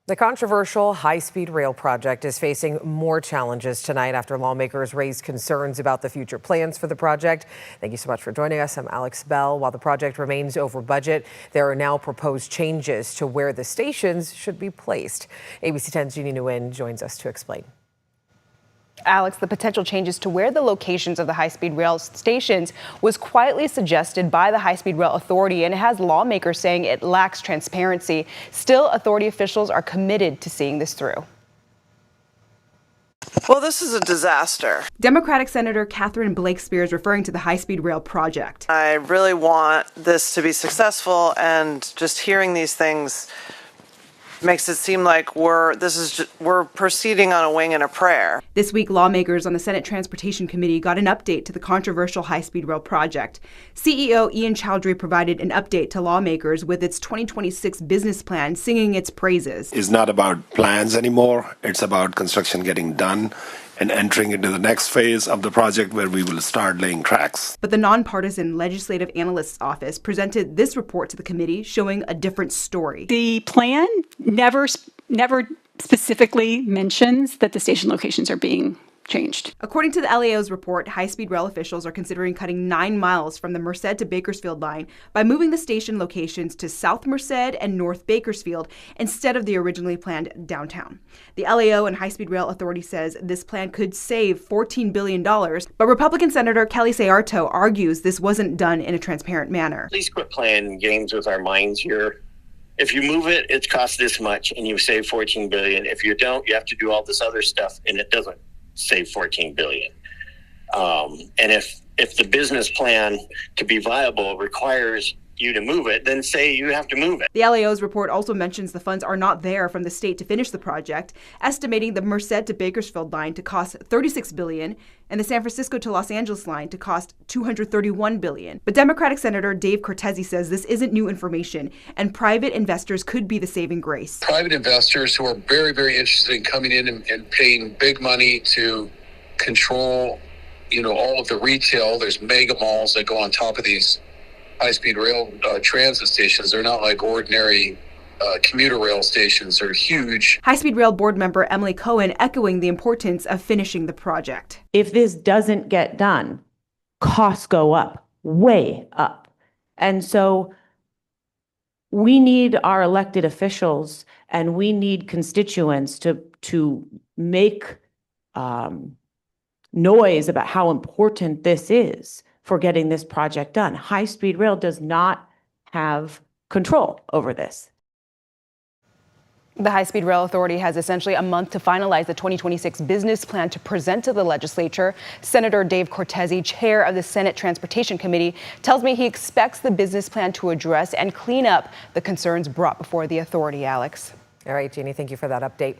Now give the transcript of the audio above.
The controversial high-speed rail project is facing more challenges tonight after lawmakers raised concerns about the future plans for the project. Thank you so much for joining us. I'm Alex Bell. While the project remains over budget, there are now proposed changes to where the stations should be placed. ABC 10's Jeannie Nguyen joins us to explain. Alex, the potential changes to where the locations of the high-speed rail stations was quietly suggested by the High-Speed Rail Authority, and it has lawmakers saying it lacks transparency. Still, authority officials are committed to seeing this through. Well, this is a disaster. Democratic Senator Catherine Blake Spears referring to the high-speed rail project. I really want this to be successful, and just hearing these things makes it seem like we're proceeding on a wing and a prayer. This week, lawmakers on the Senate Transportation Committee got an update to the controversial high-speed rail project. CEO Ian Chowdhury provided an update to lawmakers with its 2026 business plan, singing its praises. It's not about plans anymore. It's about construction getting done and entering into the next phase of the project where we will start laying tracks. But the nonpartisan Legislative Analyst's office presented this report to the committee showing a different story. The plan never specifically mentions that the station locations are being changed. According to the LAO's report, high-speed rail officials are considering cutting 9 miles from the Merced to Bakersfield line by moving the station locations to South Merced and North Bakersfield instead of the originally planned downtown. The LAO and High-Speed Rail Authority says this plan could save $14 billion, but Republican Senator Kelly Sayarto argues this wasn't done in a transparent manner. Please quit playing games with our minds here. If you move it, it costs this much and you save $14 billion. If you don't, you have to do all this other stuff and it doesn't save $14 billion. And if the business plan to be viable requires you to move it, then say you have to move it. The LAO's report also mentions the funds are not there from the state to finish the project, estimating the Merced to Bakersfield line to cost $36 billion and the San Francisco to Los Angeles line to cost $231 billion. But Democratic Senator Dave Cortese says this isn't new information and private investors could be the saving grace. Private investors who are very, very interested in coming in and paying big money to control, all of the retail. There's mega malls that go on top of these high-speed rail transit stations. They're not like ordinary commuter rail stations. They're huge. High-speed rail board member Emily Cohen echoing the importance of finishing the project. If this doesn't get done, costs go up, way up. And so we need our elected officials and we need constituents to make noise about how important this is for getting this project done. High-speed rail does not have control over this. The High-Speed Rail Authority has essentially a month to finalize the 2026 business plan to present to the legislature. Senator Dave Cortese, chair of the Senate Transportation Committee, tells me he expects the business plan to address and clean up the concerns brought before the authority, Alex. All right, Jeannie, thank you for that update.